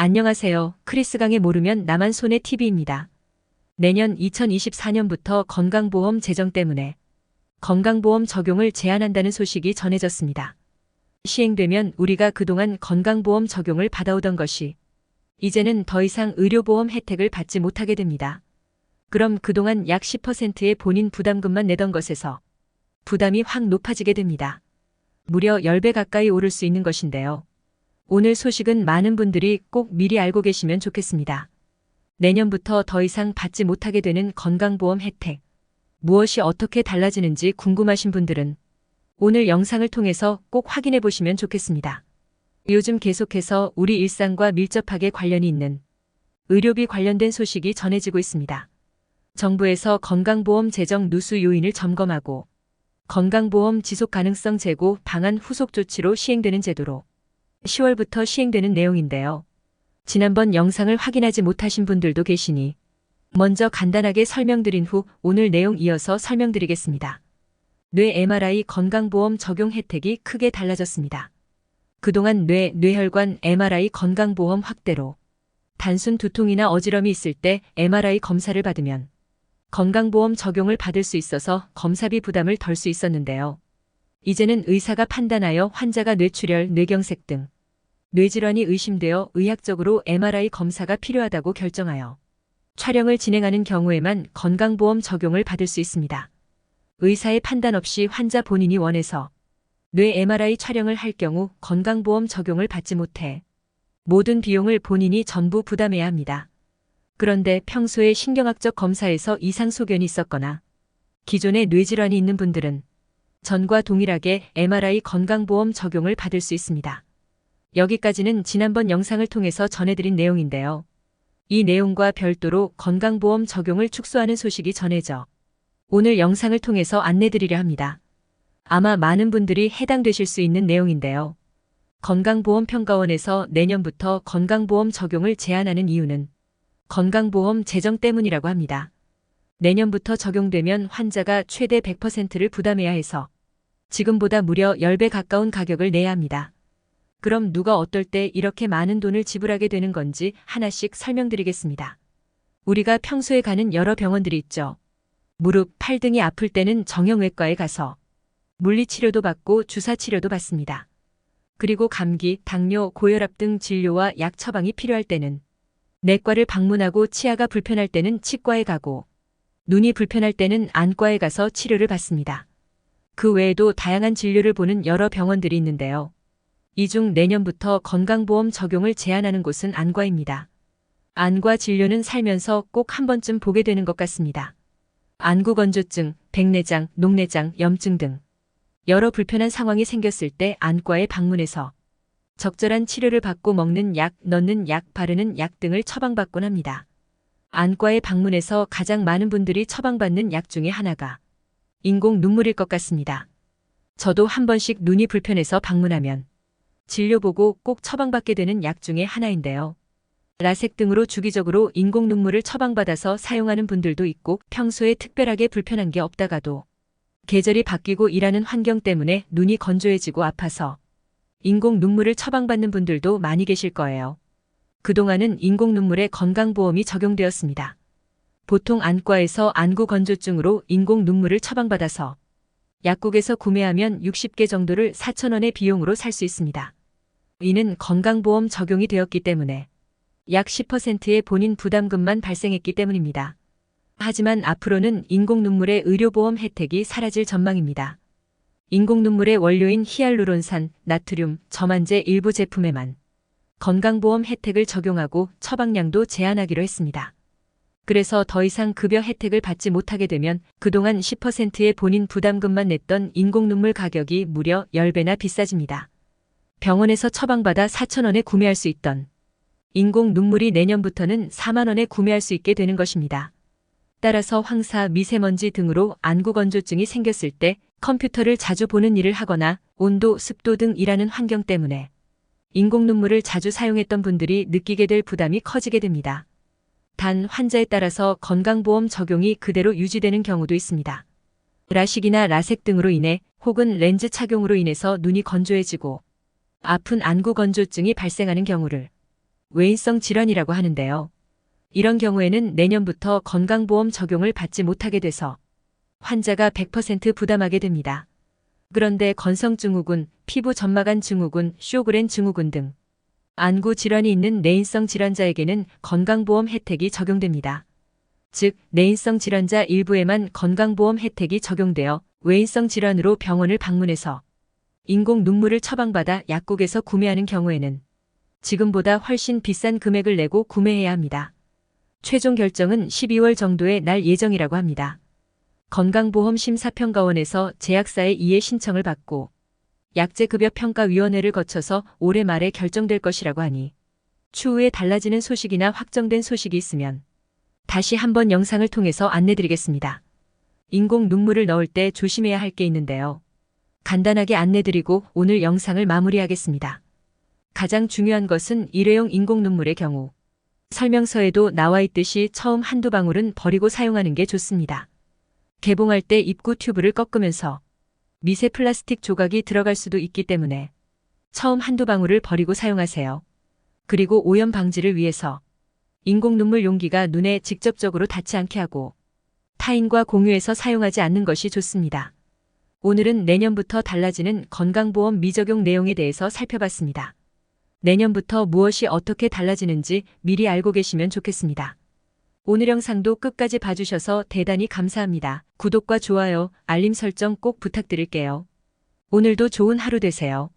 안녕하세요. 크리스강의 모르면 나만 손해 TV입니다. 내년 2024년부터 건강보험 제정 때문에 건강보험 적용을 제한한다는 소식이 전해졌습니다. 시행되면 우리가 그동안 건강보험 적용을 받아오던 것이 이제는 더 이상 의료보험 혜택을 받지 못하게 됩니다. 그럼 그동안 약 10%의 본인 부담금만 내던 것에서 부담이 확 높아지게 됩니다. 무려 10배 가까이 오를 수 있는 것인데요. 오늘 소식은 많은 분들이 꼭 미리 알고 계시면 좋겠습니다. 내년부터 더 이상 받지 못하게 되는 건강보험 혜택, 무엇이 어떻게 달라지는지 궁금하신 분들은 오늘 영상을 통해서 꼭 확인해 보시면 좋겠습니다. 요즘 계속해서 우리 일상과 밀접하게 관련이 있는 의료비 관련된 소식이 전해지고 있습니다. 정부에서 건강보험 재정 누수 요인을 점검하고 건강보험 지속가능성 제고 방안 후속 조치로 시행되는 제도로 10월부터 시행되는 내용인데요. 지난번 영상을 확인하지 못하신 분들도 계시니 먼저 간단하게 설명드린 후 오늘 내용 이어서 설명드리겠습니다. 뇌 MRI 건강보험 적용 혜택이 크게 달라졌습니다. 그동안 뇌혈관 MRI 건강보험 확대로 단순 두통이나 어지럼이 있을 때 MRI 검사를 받으면 건강보험 적용을 받을 수 있어서 검사비 부담을 덜 수 있었는데요. 이제는 의사가 판단하여 환자가 뇌출혈, 뇌경색 등 뇌질환이 의심되어 의학적으로 MRI 검사가 필요하다고 결정하여 촬영을 진행하는 경우에만 건강보험 적용을 받을 수 있습니다. 의사의 판단 없이 환자 본인이 원해서 뇌 MRI 촬영을 할 경우 건강보험 적용을 받지 못해 모든 비용을 본인이 전부 부담해야 합니다. 그런데 평소에 신경학적 검사에서 이상 소견이 있었거나 기존에 뇌질환이 있는 분들은 전과 동일하게 MRI 건강보험 적용을 받을 수 있습니다. 여기까지는 지난번 영상을 통해서 전해드린 내용인데요. 이 내용과 별도로 건강보험 적용을 축소하는 소식이 전해져 오늘 영상을 통해서 안내드리려 합니다. 아마 많은 분들이 해당되실 수 있는 내용인데요. 건강보험평가원에서 내년부터 건강보험 적용을 제한하는 이유는 건강보험 재정 때문이라고 합니다. 내년부터 적용되면 환자가 최대 100%를 부담해야 해서 지금보다 무려 10배 가까운 가격을 내야 합니다. 그럼 누가 어떨 때 이렇게 많은 돈을 지불하게 되는 건지 하나씩 설명드리겠습니다. 우리가 평소에 가는 여러 병원들이 있죠. 무릎, 팔 등이 아플 때는 정형외과에 가서 물리치료도 받고 주사치료도 받습니다. 그리고 감기, 당뇨, 고혈압 등 진료와 약 처방이 필요할 때는 내과를 방문하고 치아가 불편할 때는 치과에 가고 눈이 불편할 때는 안과에 가서 치료를 받습니다. 그 외에도 다양한 진료를 보는 여러 병원들이 있는데요. 이 중 내년부터 건강보험 적용을 제한하는 곳은 안과입니다. 안과 진료는 살면서 꼭 한 번쯤 보게 되는 것 같습니다. 안구건조증, 백내장, 녹내장, 염증 등 여러 불편한 상황이 생겼을 때 안과에 방문해서 적절한 치료를 받고 먹는 약, 넣는 약, 바르는 약 등을 처방받곤 합니다. 안과에 방문해서 가장 많은 분들이 처방받는 약 중에 하나가 인공 눈물일 것 같습니다. 저도 한 번씩 눈이 불편해서 방문하면 진료 보고 꼭 처방받게 되는 약 중에 하나인데요. 라섹 등으로 주기적으로 인공 눈물을 처방받아서 사용하는 분들도 있고 평소에 특별하게 불편한 게 없다가도 계절이 바뀌고 일하는 환경 때문에 눈이 건조해지고 아파서 인공 눈물을 처방받는 분들도 많이 계실 거예요. 그동안은 인공 눈물에 건강보험이 적용되었습니다. 보통 안과에서 안구 건조증으로 인공 눈물을 처방받아서 약국에서 구매하면 60개 정도를 4,000원의 비용으로 살 수 있습니다. 이는 건강보험 적용이 되었기 때문에 약 10%의 본인 부담금만 발생했기 때문입니다. 하지만 앞으로는 인공 눈물의 의료보험 혜택이 사라질 전망입니다. 인공 눈물의 원료인 히알루론산, 나트륨, 점안제 일부 제품에만 건강보험 혜택을 적용하고 처방량도 제한하기로 했습니다. 그래서 더 이상 급여 혜택을 받지 못하게 되면 그동안 10%의 본인 부담금만 냈던 인공 눈물 가격이 무려 10배나 비싸집니다. 병원에서 처방받아 4,000원에 구매할 수 있던 인공 눈물이 내년부터는 4만 원에 구매할 수 있게 되는 것입니다. 따라서 황사, 미세먼지 등으로 안구 건조증이 생겼을 때 컴퓨터를 자주 보는 일을 하거나 온도, 습도 등 일하는 환경 때문에 인공 눈물을 자주 사용했던 분들이 느끼게 될 부담이 커지게 됩니다. 단 환자에 따라서 건강보험 적용이 그대로 유지되는 경우도 있습니다. 라식이나 라섹 등으로 인해 혹은 렌즈 착용으로 인해서 눈이 건조해지고 아픈 안구 건조증이 발생하는 경우를 외인성 질환이라고 하는데요. 이런 경우에는 내년부터 건강보험 적용을 받지 못하게 돼서 환자가 100% 부담하게 됩니다. 그런데 건성증후군, 피부 점막암 증후군, 쇼그렌 증후군 등 안구 질환이 있는 내인성 질환자에게는 건강보험 혜택이 적용됩니다. 즉, 내인성 질환자 일부에만 건강보험 혜택이 적용되어 외인성 질환으로 병원을 방문해서 인공 눈물을 처방받아 약국에서 구매하는 경우에는 지금보다 훨씬 비싼 금액을 내고 구매해야 합니다. 최종 결정은 12월 정도에 날 예정이라고 합니다. 건강보험심사평가원에서 제약사의 이해 신청을 받고 약제급여평가위원회를 거쳐서 올해 말에 결정될 것이라고 하니 추후에 달라지는 소식이나 확정된 소식이 있으면 다시 한번 영상을 통해서 안내드리겠습니다. 인공 눈물을 넣을 때 조심해야 할 게 있는데요. 간단하게 안내드리고 오늘 영상을 마무리하겠습니다. 가장 중요한 것은 일회용 인공 눈물의 경우 설명서에도 나와 있듯이 처음 한두 방울은 버리고 사용하는 게 좋습니다. 개봉할 때 입구 튜브를 꺾으면서 미세 플라스틱 조각이 들어갈 수도 있기 때문에 처음 한두 방울을 버리고 사용하세요. 그리고 오염 방지를 위해서 인공 눈물 용기가 눈에 직접적으로 닿지 않게 하고 타인과 공유해서 사용하지 않는 것이 좋습니다. 오늘은 내년부터 달라지는 건강보험 미적용 내용에 대해서 살펴봤습니다. 내년부터 무엇이 어떻게 달라지는지 미리 알고 계시면 좋겠습니다. 오늘 영상도 끝까지 봐주셔서 대단히 감사합니다. 구독과 좋아요, 알림 설정 꼭 부탁드릴게요. 오늘도 좋은 하루 되세요.